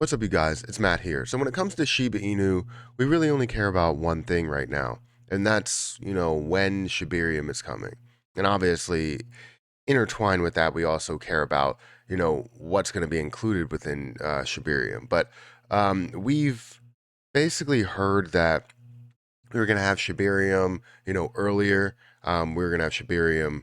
What's up, you guys? It's Matt here. So when it comes to Shiba Inu, we really only care about one thing right now, and that's, when Shibarium is coming. And obviously, intertwined with that, we also care about, what's going to be included within Shibarium. But we've basically heard that we were going to have Shibarium, earlier. We were going to have Shibarium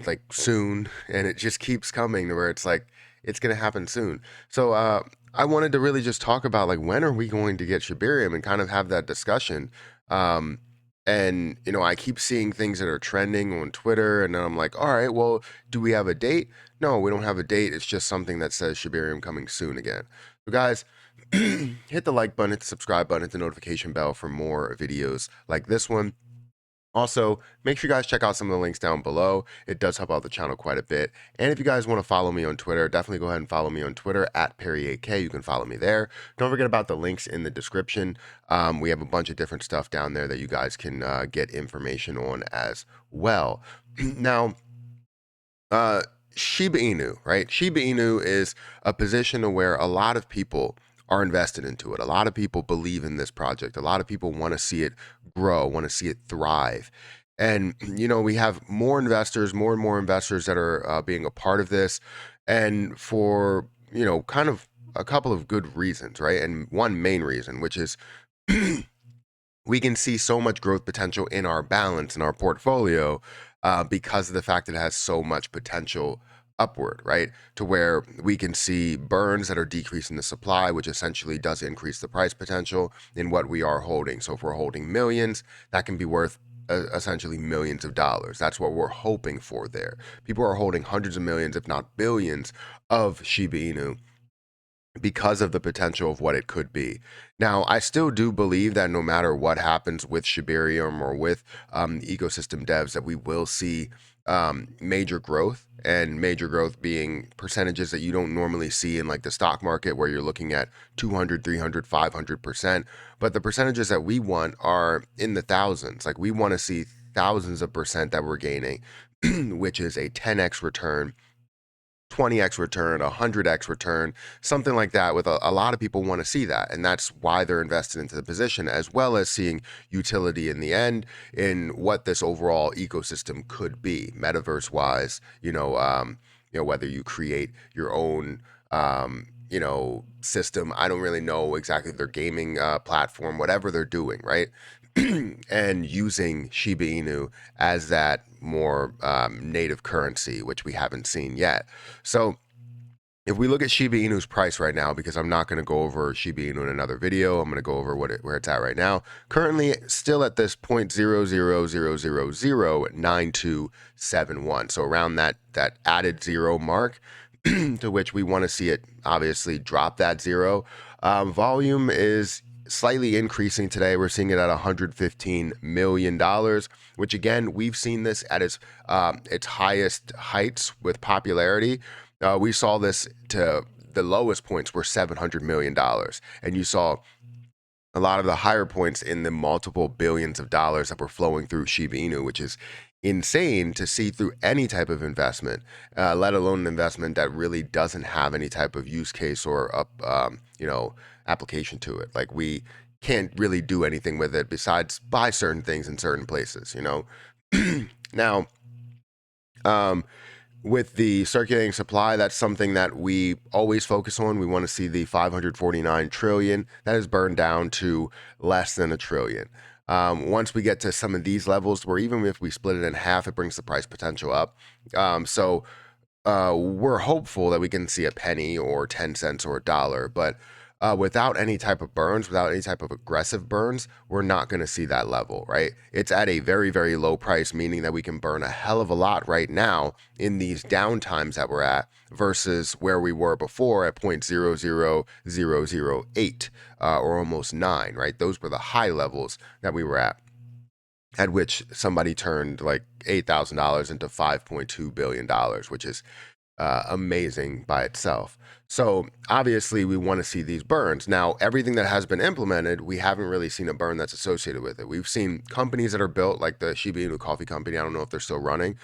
like soon, and it just keeps coming to where it's like it's gonna happen soon. So I wanted to really just talk about like when are we going to get Shibarium and kind of have that discussion. Um, and I keep seeing things that are trending on Twitter, and then I'm like, all right, well, do we have a date? No, we don't have a date. It's just something that says Shibarium coming soon again. So guys, hit the like button, hit the subscribe button, hit the notification bell for more videos like this one. Also, make sure you guys check out some of the links down below. It does help out the channel quite a bit. And if you guys want to follow me on Twitter, definitely go ahead and follow me on Twitter at Perry8K. You can follow me there. Don't forget about the links in the description. We have a bunch of different stuff down there that you guys can get information on as well. Now, uh, Shiba Inu, right? Shiba Inu is a position where a lot of people are invested into it. A lot of people believe in this project. A lot of people want to see it grow, want to see it thrive. And, we have more investors, more and more investors that are being a part of this. And for, kind of a couple of good reasons, right? And one main reason, which is we can see so much growth potential in our balance in our portfolio because of the fact that it has so much potential upward, right? To where we can see burns that are decreasing the supply, which essentially does increase the price potential in what we are holding. So if we're holding millions, that can be worth essentially millions of dollars. That's what we're hoping for there. People are holding hundreds of millions, if not billions, of Shiba Inu because of the potential of what it could be. Now, I still do believe that no matter what happens with Shibarium or with ecosystem devs, that we will see major growth, and major growth being percentages that you don't normally see in like the stock market where you're looking at 200, 300, 500%. But the percentages that we want are in the thousands. Like we want to see thousands of percent that we're gaining, which is a 10x return, 20x return, 100x return, something like that. With a lot of people want to see that, and that's why they're invested into the position, as well as seeing utility in the end in what this overall ecosystem could be, metaverse wise. Whether you create your own system. I don't really know exactly their gaming platform, whatever they're doing, right? And using Shiba Inu as that more native currency, which we haven't seen yet. So if we look at Shiba Inu's price right now, because I'm not going to go over Shiba Inu in another video, I'm going to go over where it's at right now. Currently, still at this 0.00009271. So around that added zero mark, to which we want to see it obviously drop that zero. Volume is slightly increasing today. We're seeing it at $115 million, which again, we've seen this at its highest heights with popularity. We saw this to the lowest points were $700 million. And you saw a lot of the higher points in the multiple billions of dollars that were flowing through Shiba Inu, which is insane to see through any type of investment, let alone an investment that really doesn't have any type of use case or application to it. Like we can't really do anything with it besides buy certain things in certain places. Now, with the circulating supply, that's something that we always focus on. We want to see the 549 trillion that is burned down to less than a trillion. Once we get to some of these levels, where even if we split it in half, it brings the price potential up. So we're hopeful that we can see a penny or 10 cents or a dollar, but without any type of burns, without any type of aggressive burns, we're not going to see that level, right? It's at a very, very low price, meaning that we can burn a hell of a lot right now in these down times that we're at versus where we were before at 0.00008 or almost 9, right? Those were the high levels that we were at which somebody turned like $8,000 into $5.2 billion, which is amazing by itself. So obviously we want to see these burns. Now, everything that has been implemented, we haven't really seen a burn that's associated with it. We've seen companies that are built like the Shiba Inu coffee company. I don't know if they're still running.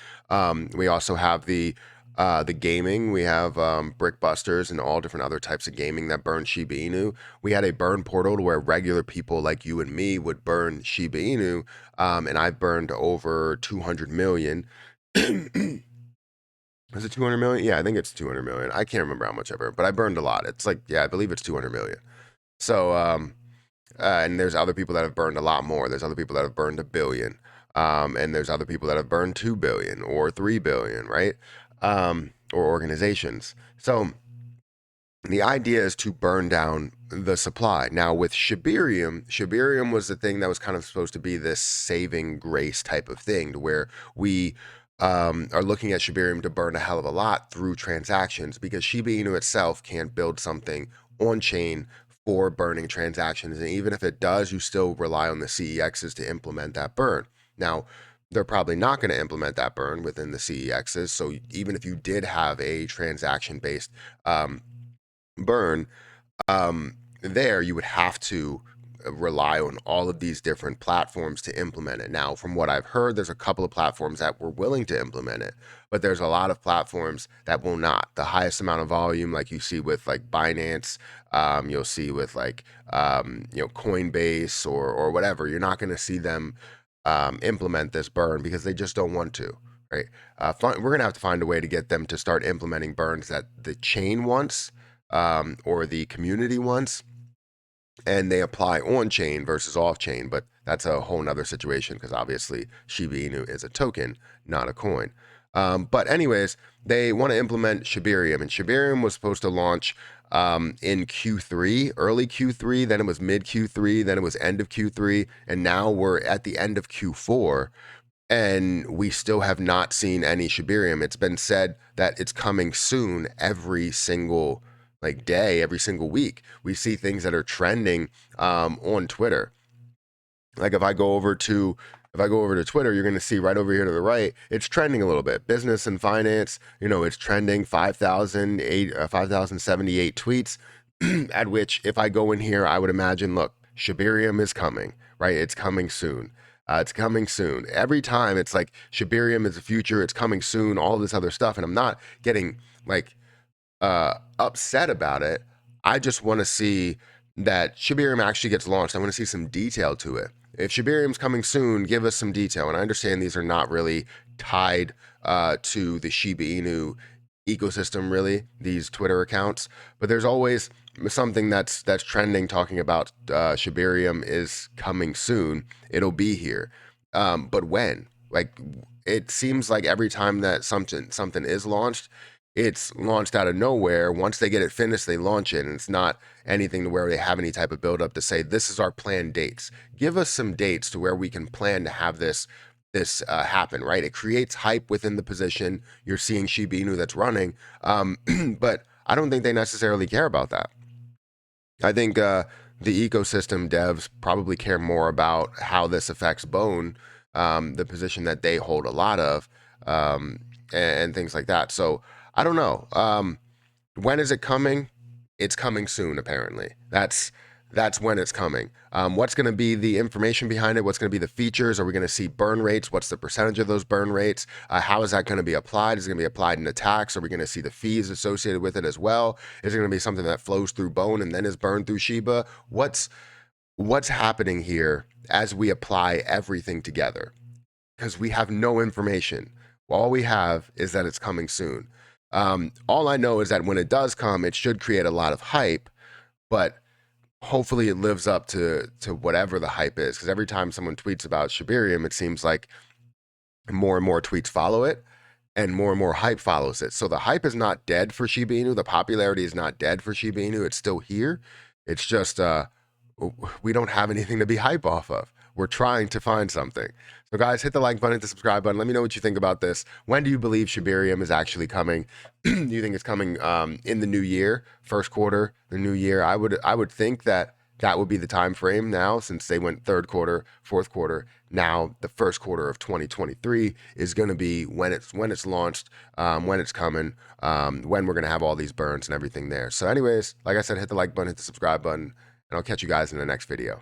We also have the The gaming, we have Brickbusters and all different other types of gaming that burn Shiba Inu. We had a burn portal to where regular people like you and me would burn Shiba Inu, and I've burned over 200 million. Is it 200 million? Yeah, I think it's 200 million. I can't remember how much I burned, but I burned a lot. It's like, yeah, I believe it's 200 million. So, and there's other people that have burned a lot more. There's other people that have burned 1 billion. And there's other people that have burned 2 billion or 3 billion, right? Or organizations. So the idea is to burn down the supply. Now with Shibarium was the thing that was kind of supposed to be this saving grace type of thing, to where we are looking at Shibarium to burn a hell of a lot through transactions, because Shiba Inu itself can't build something on chain for burning transactions. And even if it does, you still rely on the CEXs to implement that burn. Now, they're probably not going to implement that burn within the CEXs. So even if you did have a transaction based burn, there you would have to rely on all of these different platforms to implement it. Now, from what I've heard, there's a couple of platforms that were willing to implement it, but there's a lot of platforms that will not. The highest amount of volume, like you see with like Binance, you'll see with like Coinbase or whatever, you're not going to see them implement this burn because they just don't want to. Right? We're gonna have to find a way to get them to start implementing burns that the chain wants, or the community wants, and they apply on chain versus off chain. But that's a whole nother situation, because obviously Shiba Inu is a token, not a coin. But anyways, they want to implement Shibarium, and Shibarium was supposed to launch in Q3, early Q3, then it was mid Q3, then it was end of Q3, and now we're at the end of Q4, and we still have not seen any Shibarium. It's been said that it's coming soon every single like day, every single week. We see things that are trending on Twitter. Like if I go over to Twitter, you're going to see right over here to the right, it's trending a little bit. Business and finance, it's trending 5,078 tweets. At which, if I go in here, I would imagine, look, Shibarium is coming, right? It's coming soon. It's coming soon. Every time it's like Shibarium is the future, it's coming soon, all this other stuff. And I'm not getting like upset about it. I just want to see that Shibarium actually gets launched. I want to see some detail to it. If Shibarium's coming soon, give us some detail. And I understand these are not really tied to the Shiba Inu ecosystem, really, these Twitter accounts, but there's always something that's trending talking about Shibarium is coming soon. It'll be here. But when? Like, it seems like every time that something is launched, it's launched out of nowhere. Once they get it finished, they launch it, and it's not anything to where they have any type of build up to say, this is our planned dates. Give us some dates to where we can plan to have this happen, right? It creates hype within the position. You're seeing Shiba Inu that's running, but I don't think they necessarily care about that. I think the ecosystem devs probably care more about how this affects Bone, the position that they hold a lot of, and things like that. So I don't know. When is it coming? It's coming soon, apparently. That's when it's coming. What's going to be the information behind it? What's going to be the features? Are we going to see burn rates? What's the percentage of those burn rates? How is that going to be applied? Is it going to be applied in attacks? Are we going to see the fees associated with it as well? Is it going to be something that flows through Bone and then is burned through Shiba? What's happening here as we apply everything together? Because we have no information. All we have is that it's coming soon. All I know is that when it does come, it should create a lot of hype, but hopefully it lives up to whatever the hype is. Because every time someone tweets about Shibarium, it seems like more and more tweets follow it, and more hype follows it. So the hype is not dead for Shiba Inu. The popularity is not dead for Shiba Inu. It's still here. It's just we don't have anything to be hype off of. We're trying to find something. So guys, hit the like button, hit the subscribe button. Let me know what you think about this. When do you believe Shibarium is actually coming? Do you think it's coming in the new year, first quarter, the new year? I would think that would be the time frame now, since they went third quarter, fourth quarter. Now the first quarter of 2023 is going to be when it's launched, when it's coming, when we're going to have all these burns and everything there. So anyways, like I said, hit the like button, hit the subscribe button, and I'll catch you guys in the next video.